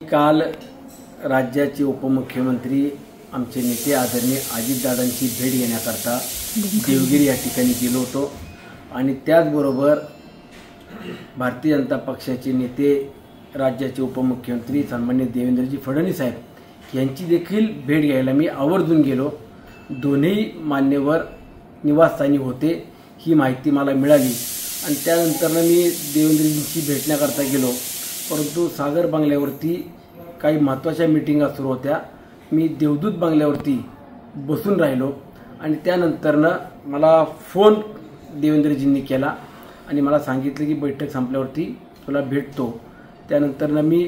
काल राज्याचे उपमुख्यमंत्री आमचे नेते आदरणीय अजितदादांची भेट घेण्याकरता देवगिरी या ठिकाणी गेलो होतो आणि त्याचबरोबर भारतीय जनता पक्षाचे नेते राज्याचे उपमुख्यमंत्री सन्माननीय देवेंद्रजी फडणवीस साहेब यांची देखील भेट घ्यायला मी आवर्जून गेलो। दोन्ही मान्यवर निवासस्थानी होते ही माहिती मला मिळाली आणि त्यानंतर मी देवेंद्रजींची भेटण्याकरता गेलो, परंतु सागर बंगल्यावरती काही महत्त्वाच्या मीटिंगा सुरू होत्या। मी देवदूत बंगल्यावरती बसून राहिलो आणि त्यानंतर मला फोन देवेंद्रजींनी केला आणि मला सांगितलं की बैठक संपल्यावरती तुला भेटतो। त्यानंतर मी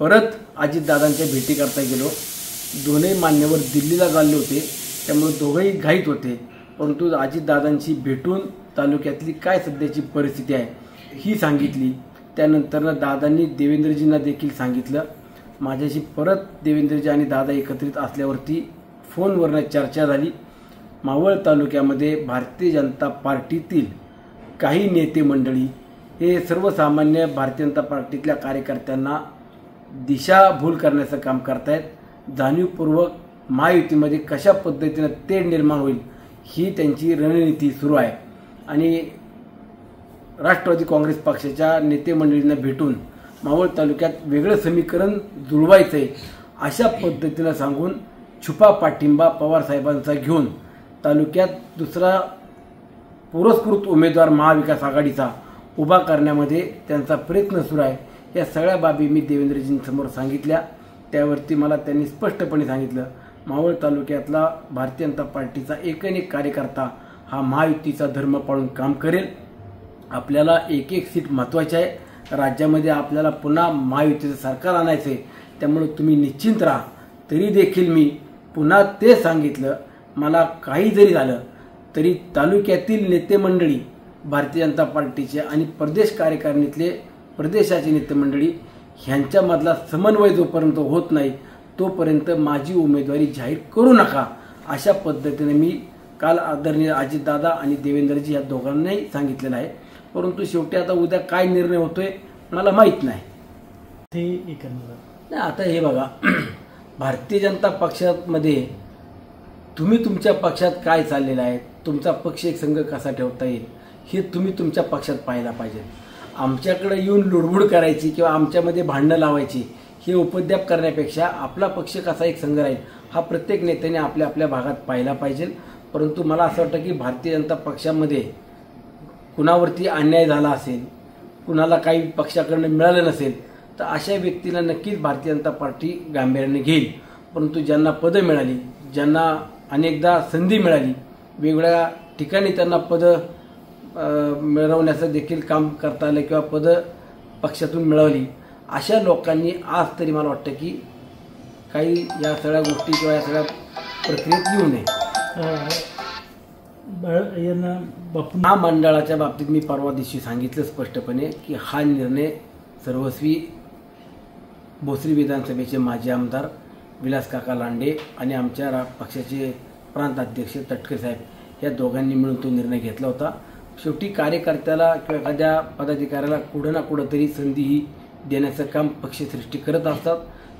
परत अजितदादांच्या भेटीकरता गेलो। दोन्ही मान्यवर दिल्लीला चालले होते, त्यामुळे दोघेही घाईत होते, परंतु अजितदादांची भेटून तालुक्यातली काय सध्याची परिस्थिती आहे ही सांगितली। त्यानंतर दादांनी देवेंद्रजींना देखील सांगितलं। माझ्याशी परत देवेंद्रजी आणि दादा एकत्रित असल्यावरती फोनवरनं चर्चा झाली। मावळ तालुक्यामध्ये भारतीय जनता पार्टीतील काही नेते मंडळी हे सर्वसामान्य भारतीय जनता पार्टीतल्या कार्यकर्त्यांना दिशाभूल करण्याचं काम करतायत। जाणीवपूर्वक महायुतीमध्ये कशा पद्धतीने तेढ निर्माण होईल ही त्यांची रणनीती सुरू आहे आणि राष्ट्रवादी काँग्रेस पक्षाच्या नेते मंडळींना भेटून मावळ तालुक्यात वेगळं समीकरण जुळवायचंय अशा पद्धतीने सांगून छुपा पाठिंबा पवार साहेबांचा घेऊन तालुक्यात दुसरा पुरस्कृत उमेदवार महाविकास आघाडीचा उभा करण्यामध्ये त्यांचा प्रयत्न सुरू आहे। या सगळ्या बाबी मी देवेंद्रजींसमोर सांगितल्या, त्यावरती मला त्यांनी स्पष्टपणे सांगितलं मावळ तालुक्यातला भारतीय जनता पार्टीचा एकनिक कार्यकर्ता हा महायुतीचा धर्म पाळून काम करेल। आपल्याला एक एक सीट महत्त्वाची आहे, राज्यामध्ये आपल्याला पुन्हा महायुतीचं सरकार आणायचं आहे, त्यामुळे तुम्ही निश्चिंत राहा। तरी देखील मी पुन्हा ते सांगितलं, मला काही जरी झालं तरी तालुक्यातील नेते मंडळी भारतीय जनता पार्टीचे आणि प्रदेश कार्यकारिणीतले प्रदेशाचे नेते मंडळी ह्यांच्यामधला समन्वय जोपर्यंत होत नाही तोपर्यंत माझी उमेदवारी जाहीर करू नका, अशा पद्धतीने मी काल आदरणीय अजितदादा आणि देवेंद्रजी या दोघांनाही सांगितलेलं आहे। परंतु शेवटी आता उद्या काय निर्णय होतोय मला माहीत नाही। आता हे बघा, भारतीय जनता पक्षामध्ये तुम्ही तुमच्या पक्षात काय चाललेलं आहे, तुमचा पक्ष एक संघ कसा ठेवता येईल हे तुम्ही तुमच्या पक्षात पाहायला पाहिजे। आमच्याकडे येऊन लुडबुड करायची किंवा आमच्यामध्ये भांडणं लावायची हे उपद्व्याप करण्यापेक्षा आपला पक्ष कसा एक संघ राहील हा प्रत्येक नेत्याने आपल्या आपल्या भागात पाहिला पाहिजे। परंतु मला असं वाटतं की भारतीय जनता पक्षामध्ये कुणावरती अन्याय झाला असेल, कुणाला काही पक्षाकडून मिळालं नसेल तर अशा व्यक्तीला नक्कीच भारतीय जनता पार्टी गांभीर्याने घेईल। परंतु ज्यांना पदं मिळाली, ज्यांना अनेकदा संधी मिळाली, वेगवेगळ्या ठिकाणी त्यांना पदं मिळवण्याचं देखील काम करता आलं किंवा पदं पक्षातून मिळवली, अशा लोकांनी आज तरी मला वाटतं की काही या सगळ्या गोष्टी किंवा या सगळ्या प्रक्रियेत येऊ नये। महामंडळाच्या बाबतीत मी परवा दिवशी सांगितलं स्पष्टपणे की हा निर्णय सर्वस्वी भोसरी विधानसभेचे माजी आमदार विलास काका लांडे आणि आमच्या पक्षाचे प्रांत अध्यक्ष तटकरे साहेब या दोघांनी मिळून तो निर्णय घेतला होता। शेवटी कार्यकर्त्याला किंवा एखाद्या पदाधिकाऱ्याला कुठं ना कुठं तरी संधी ही देण्याचं काम पक्षसृष्टी करत असतात।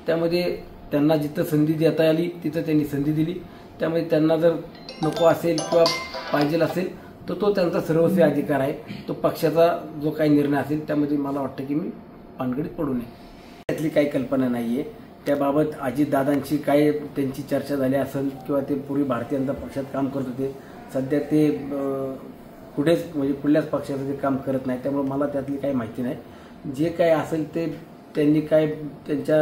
त्यामध्ये त्यांना जिथं संधी देता आली तिथं त्यांनी संधी दिली, त्यामध्ये त्यांना जर नको असेल किंवा पाहिजे असेल तर तो त्यांचा सर्वस्वी अधिकार आहे। तो पक्षाचा जो काही निर्णय असेल त्यामध्ये मला वाटतं की मी पानगडीत पडू नये, त्यातली काही कल्पना नाही आहे। त्याबाबत अजितदादांची काय त्यांची चर्चा झाली असेल किंवा ते पूर्वी भारतीय जनता पक्षात काम करत होते, सध्या ते कुठेच म्हणजे कुठल्याच पक्षाचं ते काम करत नाही, त्यामुळे मला त्यातली काही माहिती नाही। जे काय असेल ते त्यांनी काय त्यांच्या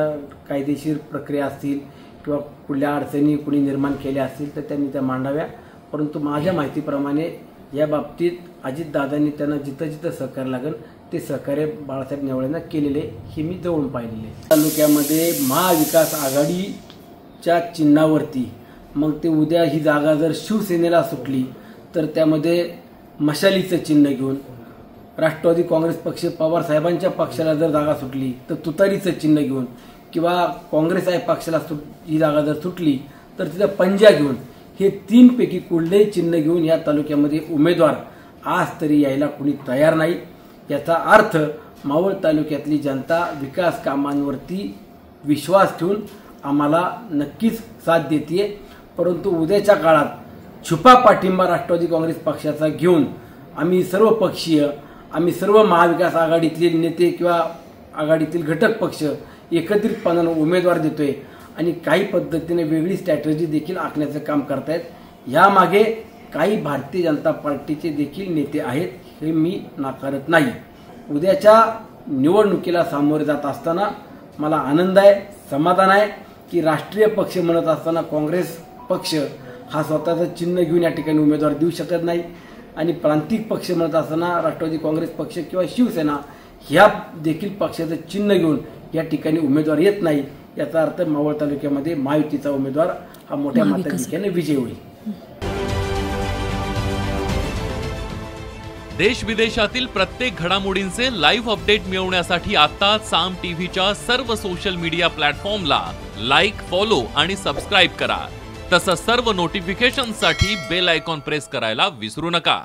कायदेशीर प्रक्रिया असतील किंवा कुठल्या अडचणी कुणी निर्माण केल्या असतील तर त्यांनी त्या मांडाव्या। परंतु माझ्या माहितीप्रमाणे या बाबतीत अजितदादांनी त्यांना जिथं जिथं सहकार्य लागेल ते सहकार्य बाळासाहेब नेवळेंना केलेले हे मी जवळून पाहिलेले। तालुक्यामध्ये महाविकास आघाडीच्या चिन्हावरती मग ते उद्या ही जागा जर शिवसेनेला सुटली तर त्यामध्ये मशालीचं चिन्ह घेऊन, राष्ट्रवादी काँग्रेस पक्ष पवार साहेबांच्या पक्षाला जर जागा सुटली तर तुतारीचं चिन्ह घेऊन किंवा काँग्रेस आहे पक्षाला ही जागा जर सुटली तर तिथं पंजा घेऊन, हे तीनपैकी कुठलेही चिन्ह घेऊन या तालुक्यामध्ये उमेदवार आज तरी यायला कुणी तयार नाही। याचा अर्थ मावळ तालुक्यातली जनता विकास कामांवरती विश्वास ठेवून आम्हाला नक्कीच साथ देते। परंतु उद्याच्या काळात छुपा पाठिंबा राष्ट्रवादी काँग्रेस पक्षाचा घेऊन आम्ही सर्व पक्षीय, आम्ही सर्व महाविकास आघाडीतले नेते किंवा आघाडीतील घटक पक्ष एकत्रितपणाने उमेदवार देतोय आणि काही पद्धतीने वेगळी स्ट्रॅटेजी देखील आखण्याचं काम करतायत। यामागे काही भारतीय जनता पार्टीचे देखील नेते आहेत, हे मी नाकारत नाही। उद्याच्या निवडणुकीला सामोरे जात असताना मला आनंद आहे, समाधान आहे की राष्ट्रीय पक्ष म्हणत असताना काँग्रेस पक्ष हा स्वतःचं चिन्ह घेऊन या ठिकाणी उमेदवार देऊ शकत नाही आणि प्रांतिक पक्ष म्हणत असताना राष्ट्रवादी काँग्रेस पक्ष किंवा शिवसेना ह्या देखील पक्षाचं चिन्ह घेऊन या ठिकाणी उमेदवार येत नाही। याचा अर्थ मावळ तालुक्यामध्ये महायुतीचा उमेदवार हा मोठ्या मताधिक्याने विजयी होईल। देश विदेशातील प्रत्येक घडामोडींचे लाईव्ह अपडेट मिळवण्यासाठी आता साम टीव्हीच्या सर्व सोशल मीडिया प्लॅटफॉर्मला लाईक, फॉलो आणि सबस्क्राईब करा। तसंच सर्व नोटिफिकेशनसाठी बेल आयकॉन प्रेस करायला विसरू नका।